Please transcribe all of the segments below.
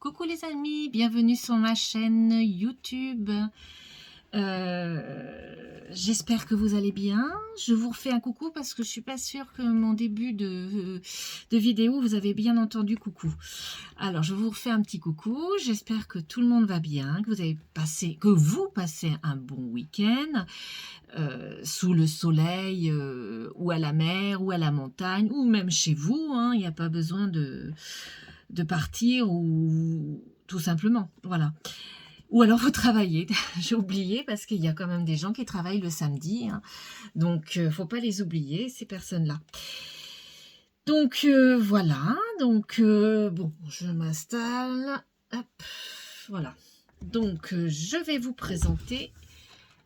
Coucou les amis, bienvenue sur ma chaîne YouTube. J'espère que vous allez bien. Je vous refais un coucou parce que je suis pas sûre que mon début de vidéo, vous avez bien entendu coucou. Alors, je vous refais un petit coucou. J'espère que tout le monde va bien, que vous passez un bon week-end sous le soleil ou à la mer ou à la montagne ou même chez vous. Il n'y a pas besoin de partir ou tout simplement, voilà. Ou alors vous travaillez, j'ai oublié parce qu'il y a quand même des gens qui travaillent le samedi, donc faut pas les oublier ces personnes-là. Donc voilà, donc bon, je m'installe, hop, voilà. Donc je vais vous présenter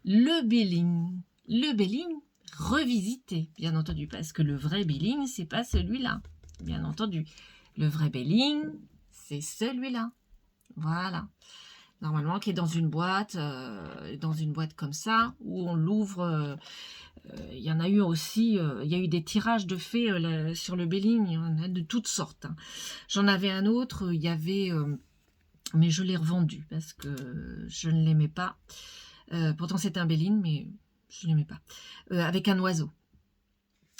le billing. Le billing revisité, bien entendu, parce que le vrai billing, c'est pas celui-là, bien entendu. Le vrai billing, c'est celui-là. Voilà. Normalement, qui est dans une boîte comme ça, où on l'ouvre. Il y en a eu aussi, il y a eu des tirages de faits sur le billing, il y en a de toutes sortes. J'en avais un autre, il y avait, mais je l'ai revendu parce que je ne l'aimais pas. Pourtant, c'est un billing, mais je ne l'aimais pas. Avec un oiseau.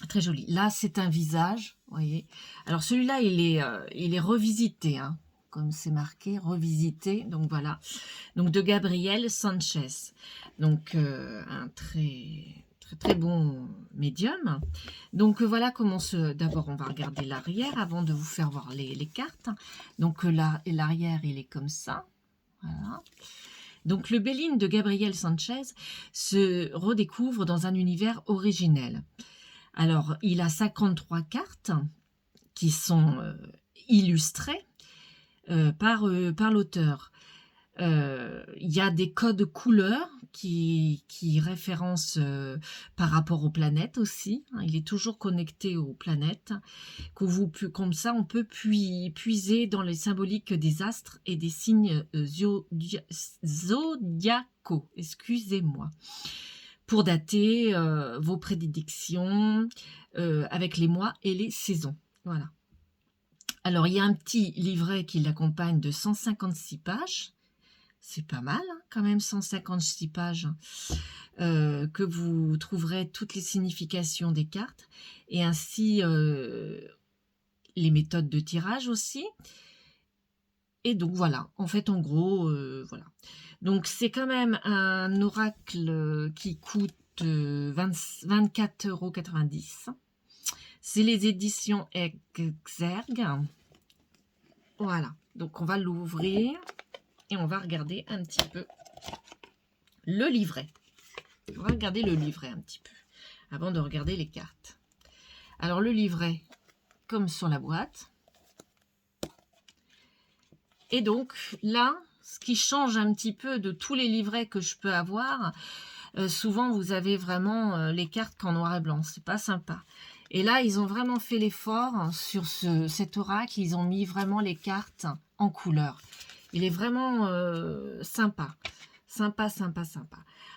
Très joli. Là, c'est un visage, vous voyez. Alors, celui-là, il est revisité, comme c'est marqué, revisité. Donc, voilà. Donc, de Gabriel Sanchez. Donc, un très bon médium. Donc, voilà comment D'abord, on va regarder l'arrière avant de vous faire voir les cartes. Donc, là, l'arrière, il est comme ça. Voilà. Donc, le Béline de Gabriel Sanchez se redécouvre dans un univers originel. Alors, il a 53 cartes qui sont illustrées par l'auteur. Il y a des codes couleurs qui référencent par rapport aux planètes aussi. Il est toujours connecté aux planètes. Comme ça, on peut puiser dans les symboliques des astres et des signes zodiacaux. Excusez-moi. Pour dater vos prédictions avec les mois et les saisons. Voilà. Alors, il y a un petit livret qui l'accompagne de 156 pages. C'est pas mal, quand même, 156 pages, que vous trouverez toutes les significations des cartes, et ainsi les méthodes de tirage aussi. Et donc, voilà. En fait, en gros, voilà. Donc, c'est quand même un oracle qui coûte 24,90 €. C'est les éditions Exergue. Voilà. Donc, on va l'ouvrir et on va regarder un petit peu le livret. On va regarder le livret un petit peu avant de regarder les cartes. Alors, le livret, comme sur la boîte. Et donc, là, ce qui change un petit peu de tous les livrets que je peux avoir, souvent, vous avez vraiment les cartes qu'en noir et blanc. C'est pas sympa. Et là, ils ont vraiment fait l'effort sur cet oracle. Ils ont mis vraiment les cartes en couleur. Il est vraiment sympa. Sympa.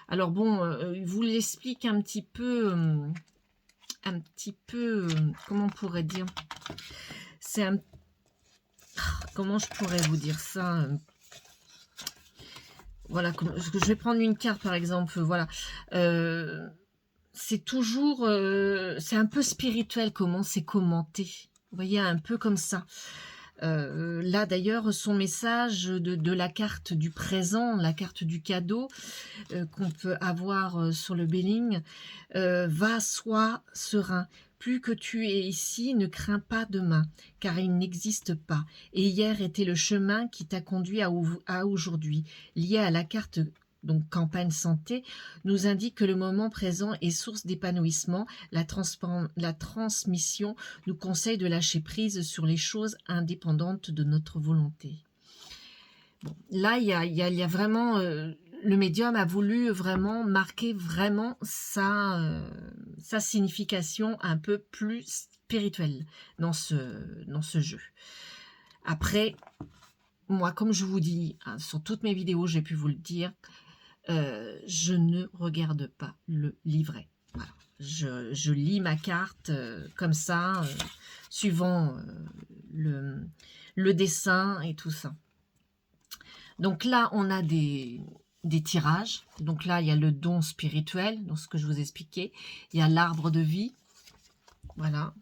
Alors bon, il vous l'explique un petit peu, comment on pourrait dire, c'est un... Comment je pourrais vous dire ça, voilà, je vais prendre une carte par exemple, voilà. C'est toujours, c'est un peu spirituel comment c'est commenté. Vous voyez, un peu comme ça. Là d'ailleurs, son message de la carte du présent, la carte du cadeau qu'on peut avoir sur le billing, va, sois serein. Plus que tu es ici, ne crains pas demain, car il n'existe pas. Et hier était le chemin qui t'a conduit à aujourd'hui. Lié à la carte, donc campagne santé, nous indique que le moment présent est source d'épanouissement. La transmission nous conseille de lâcher prise sur les choses indépendantes de notre volonté. Bon, là, il y a vraiment... le médium a voulu vraiment marquer vraiment sa signification un peu plus spirituelle dans ce jeu. Après, moi, comme je vous dis, sur toutes mes vidéos, j'ai pu vous le dire, je ne regarde pas le livret. Voilà. Je lis ma carte comme ça, suivant le dessin et tout ça. Donc là, on a des tirages. Donc là, il y a le don spirituel, donc ce que je vous expliquais. Il y a l'arbre de vie. Voilà.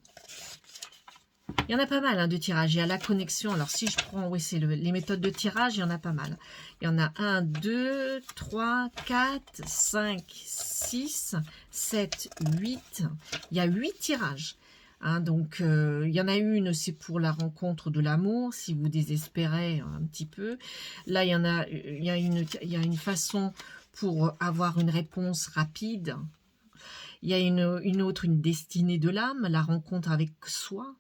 Il y en a pas mal hein, de tirages. Il y a la connexion. Alors si je prends, oui, c'est les méthodes de tirage, il y en a pas mal. Il y en a 1, 2, 3, 4, 5, 6, 7, 8. Il y a 8 tirages. Hein, donc, il y en a une, c'est pour la rencontre de l'amour, si vous désespérez un petit peu. Là, il y a une façon pour avoir une réponse rapide. Il y a une autre, une destinée de l'âme, la rencontre avec soi.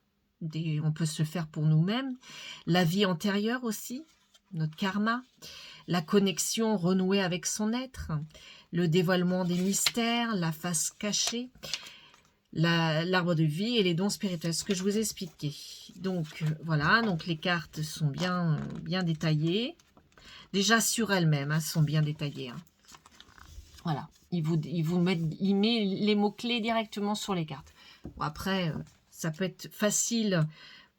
On peut se faire pour nous-mêmes. La vie antérieure aussi, notre karma. La connexion renouée avec son être. Le dévoilement des mystères, la face cachée. L'arbre de vie et les dons spirituels, ce que je vous ai expliqué. Donc voilà, donc les cartes sont bien détaillées. Déjà sur elles-mêmes, hein, sont bien détaillées. Hein. Voilà, il met les mots-clés directement sur les cartes. Bon, après, ça peut être facile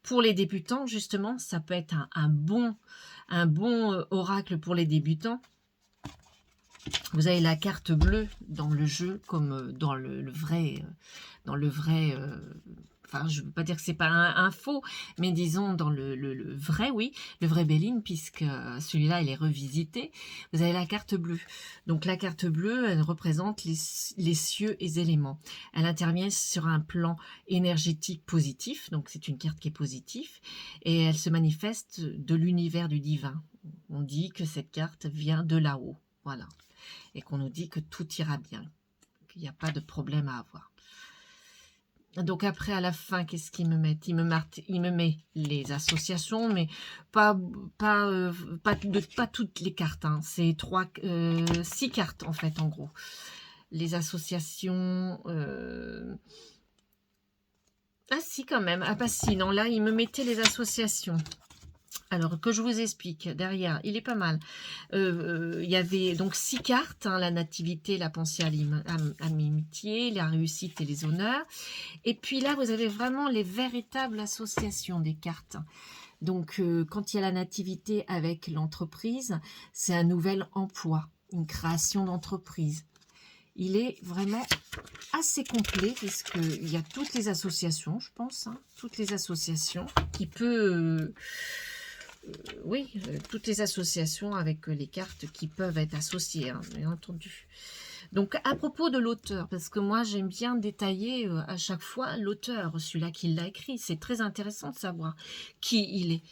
pour les débutants, justement. Ça peut être un bon oracle pour les débutants. Vous avez la carte bleue dans le jeu, comme dans le vrai... enfin, je ne veux pas dire que c'est pas un faux, mais disons dans le vrai, oui, le vrai Béline, puisque celui-là, il est revisité. Vous avez la carte bleue. Donc, la carte bleue, elle représente les cieux et les éléments. Elle intervient sur un plan énergétique positif, donc c'est une carte qui est positive, et elle se manifeste de l'univers du divin. On dit que cette carte vient de là-haut, voilà, et qu'on nous dit que tout ira bien, qu'il n'y a pas de problème à avoir. Donc après, à la fin, qu'est-ce qu'il me met? Il me met les associations, mais pas toutes les cartes. Hein. C'est 6 cartes, en fait, en gros. Les associations... Ah si, quand même. Ah bah si, non, là, il me mettait les associations. Alors, que je vous explique, derrière, il est pas mal. Il y avait donc 6 cartes, hein, la nativité, la pensée à l'amitié, la réussite et les honneurs. Et puis là, vous avez vraiment les véritables associations des cartes. Donc, quand il y a la nativité avec l'entreprise, c'est un nouvel emploi, une création d'entreprise. Il est vraiment assez complet, puisqu'il y a toutes les associations, je pense, hein, toutes les associations qui peut... oui, toutes les associations avec les cartes qui peuvent être associées, hein, bien entendu. Donc, à propos de l'auteur, parce que moi, j'aime bien détailler à chaque fois l'auteur, celui-là qui l'a écrit. C'est très intéressant de savoir qui il est.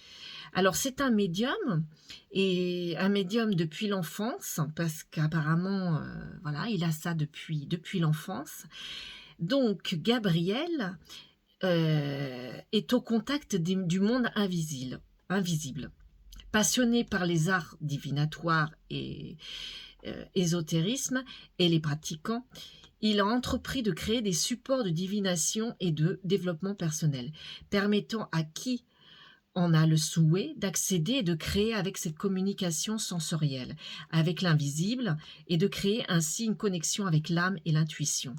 Alors, c'est un médium, et un médium depuis l'enfance, parce qu'apparemment, voilà, il a ça depuis l'enfance. Donc, Gabriel est au contact du monde invisible. Passionné par les arts divinatoires et ésotérisme et les pratiquants, il a entrepris de créer des supports de divination et de développement personnel, permettant à qui en a le souhait d'accéder et de créer avec cette communication sensorielle, avec l'invisible, et de créer ainsi une connexion avec l'âme et l'intuition.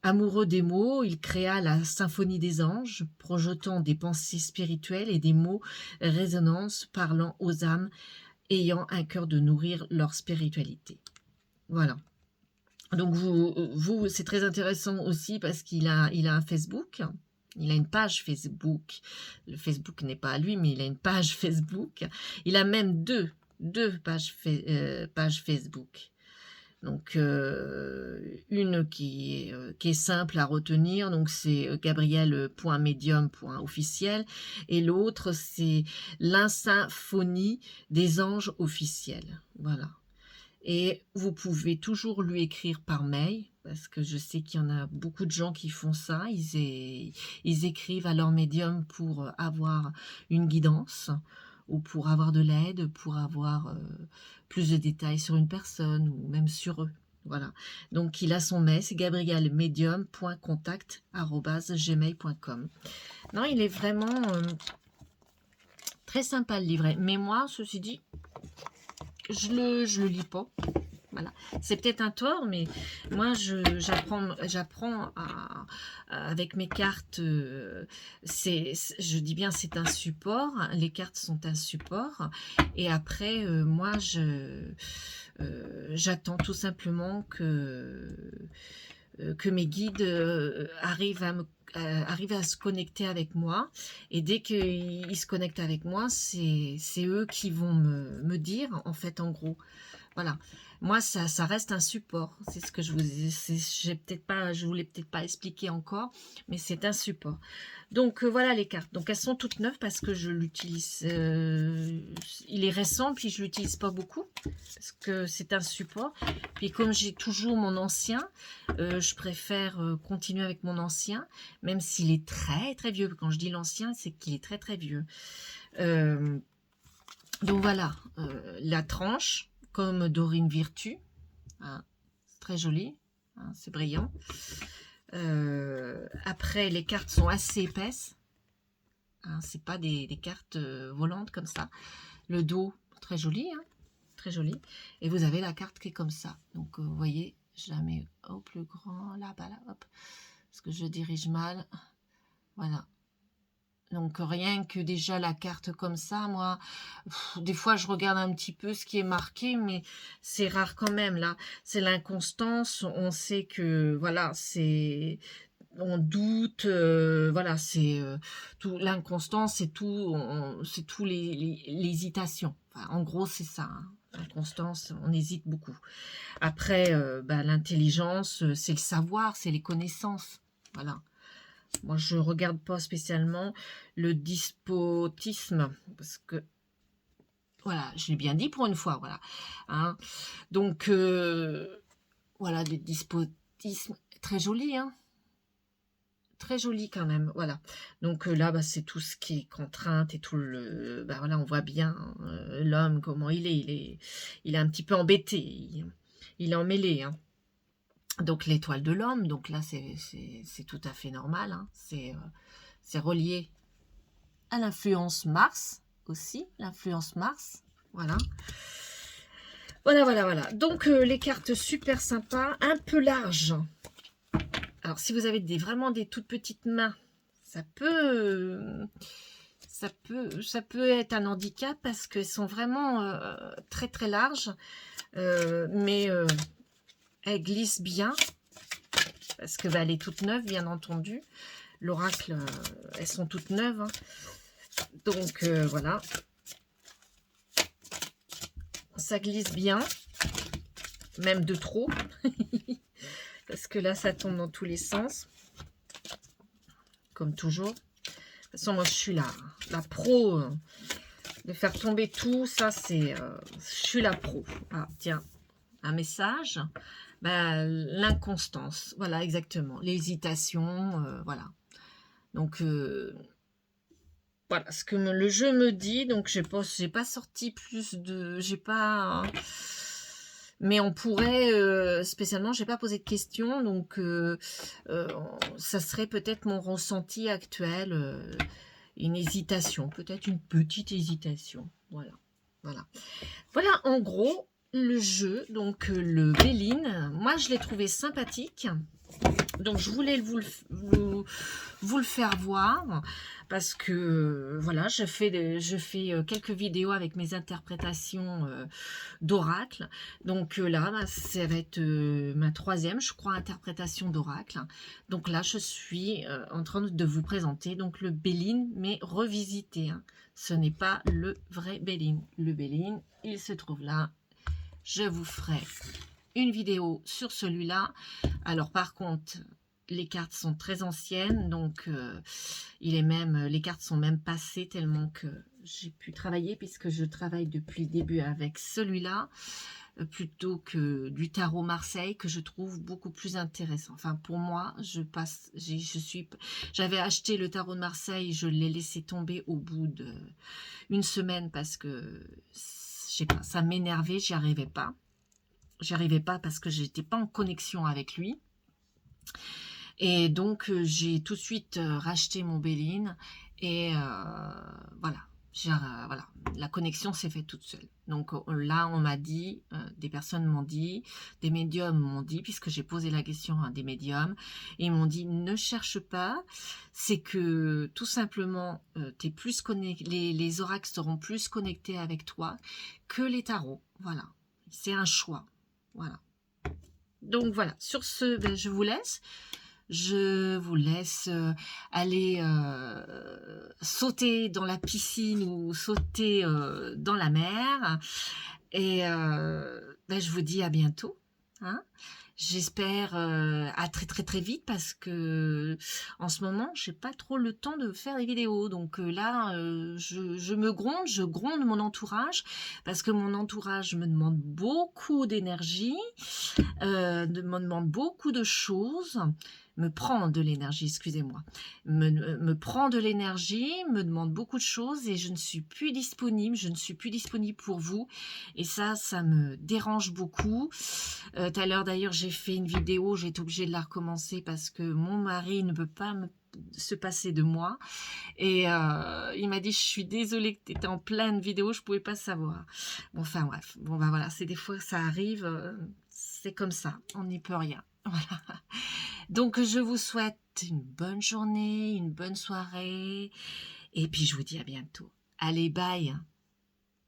Amoureux des mots, il créa la symphonie des anges, projetant des pensées spirituelles et des mots résonances parlant aux âmes ayant un cœur de nourrir leur spiritualité. Voilà. Donc vous c'est très intéressant aussi parce qu'il a un Facebook. Il a une page Facebook. Le Facebook n'est pas à lui, mais il a une page Facebook. Il a même deux pages Facebook. Donc, une qui est simple à retenir, donc c'est gabriel.medium.officiel, et l'autre c'est l'insymphonie des anges officiels. Voilà. Et vous pouvez toujours lui écrire par mail, parce que je sais qu'il y en a beaucoup de gens qui font ça. Ils écrivent à leur médium pour avoir une guidance, ou pour avoir de l'aide, pour avoir plus de détails sur une personne, ou même sur eux. Voilà. Donc, il a son mail, c'est gabrielmedium.contact@gmail.com. Non, il est vraiment très sympa le livret. Mais moi, ceci dit, je le lis pas. Voilà, c'est peut-être un tort, mais moi j'apprends avec mes cartes. Je dis bien c'est un support. Les cartes sont un support. Et après, moi j'attends tout simplement que mes guides arrivent à se connecter avec moi. Et dès qu'ils se connectent avec moi, c'est eux qui vont me dire, en fait, en gros. Voilà. Moi, ça reste un support. C'est ce que je je voulais peut-être pas expliquer encore, mais c'est un support. Donc, voilà les cartes. Donc, elles sont toutes neuves parce que je l'utilise. Il est récent, puis je l'utilise pas beaucoup parce que c'est un support. Puis, comme j'ai toujours mon ancien, je préfère continuer avec mon ancien, même s'il est très, très vieux. Quand je dis l'ancien, c'est qu'il est très, très vieux. Donc, voilà. La tranche comme Dorine Virtue, hein, c'est très joli, hein, c'est brillant. Après, les cartes sont assez épaisses, hein, c'est pas des cartes volantes comme ça. Le dos, très joli, hein, très joli. Et vous avez la carte qui est comme ça. Donc, vous voyez, je la mets au plus grand, là-bas, là, hop, parce que je dirige mal. Voilà. Donc rien que déjà la carte comme ça, moi, des fois je regarde un petit peu ce qui est marqué, mais c'est rare quand même. Là, c'est l'inconstance. On sait que voilà, on doute. Voilà, c'est tout l'inconstance, c'est tout l'hésitation. Enfin, en gros, c'est ça. Hein. L'inconstance, on hésite beaucoup. Après, l'intelligence, c'est le savoir, c'est les connaissances. Voilà. Moi, je regarde pas spécialement le despotisme, parce que, voilà, je l'ai bien dit pour une fois, voilà. Hein. Donc, voilà, le despotisme, très joli, hein. Très joli quand même, voilà. Donc là, c'est tout ce qui est contrainte et tout le... voilà, on voit bien l'homme, comment il est un petit peu embêté, il est emmêlé, hein. Donc l'étoile de l'homme, donc là c'est tout à fait normal, hein. C'est relié à l'influence Mars aussi, l'influence Mars, voilà. Voilà. Donc les cartes super sympas, un peu larges. Alors si vous avez vraiment des toutes petites mains, ça peut être un handicap parce qu'elles sont vraiment très très larges, mais elles glissent bien. Parce que elle est toute neuve, bien entendu. L'oracle, elles sont toutes neuves. Hein. Donc, voilà. Ça glisse bien. Même de trop. Parce que là, ça tombe dans tous les sens. Comme toujours. De toute façon, moi, je suis la pro. De faire tomber tout, ça, c'est... je suis la pro. Ah, tiens, un message. L'inconstance. Voilà, exactement. L'hésitation, voilà. Donc, voilà ce que le jeu me dit. Donc, j'ai pas sorti plus de... J'ai pas... Mais on pourrait... spécialement, j'ai pas posé de questions. Donc, ça serait peut-être mon ressenti actuel. Une hésitation. Peut-être une petite hésitation. Voilà. Voilà, en gros, le jeu. Donc, le Béline. Moi, je l'ai trouvé sympathique. Donc, je voulais vous le faire voir parce que, voilà, je fais quelques vidéos avec mes interprétations d'oracle. Donc là, ça va être ma troisième, je crois, interprétation d'oracle. Donc là, je suis en train de vous présenter donc le Béline, mais revisité. Hein. Ce n'est pas le vrai Béline. Le Béline, il se trouve là. Je vous ferai une vidéo sur celui-là. Alors par contre, les cartes sont très anciennes, donc les cartes sont même passées tellement que j'ai pu travailler, puisque je travaille depuis le début avec celui-là, plutôt que du tarot Marseille, que je trouve beaucoup plus intéressant. Enfin, pour moi, j'avais acheté le tarot de Marseille, je l'ai laissé tomber au bout d'une semaine, parce que, je sais pas, ça m'énervait, j'y arrivais pas. Parce que j'étais pas en connexion avec lui. Et donc, j'ai tout de suite racheté mon Béline. Et voilà. Voilà, la connexion s'est faite toute seule. Donc là, on m'a dit, des personnes m'ont dit, des médiums m'ont dit, puisque j'ai posé la question à des médiums, et ils m'ont dit, ne cherche pas, c'est que tout simplement, t'es plus connecté, les oracles seront plus connectés avec toi que les tarots. Voilà, c'est un choix. Voilà. Donc voilà, sur ce, ben, je vous laisse. Je vous laisse aller sauter dans la piscine ou sauter dans la mer. Et ben, je vous dis à bientôt. Hein. J'espère à très très très vite parce que en ce moment j'ai pas trop le temps de faire des vidéos, donc là je me gronde, je gronde mon entourage parce que mon entourage me demande beaucoup d'énergie, me demande beaucoup de choses, me prend de l'énergie, excusez-moi, me prend de l'énergie, me demande beaucoup de choses et je ne suis plus disponible pour vous et ça me dérange beaucoup. Tout à l'heure d'ailleurs j'ai fait une vidéo, j'ai été obligée de la recommencer parce que mon mari ne peut pas se passer de moi et il m'a dit je suis désolée que tu étais en pleine vidéo, je pouvais pas savoir. Bon, enfin bref, bon bah voilà, c'est des fois que ça arrive, c'est comme ça, on n'y peut rien. Voilà. Donc je vous souhaite une bonne journée, une bonne soirée et puis je vous dis à bientôt. Allez, bye.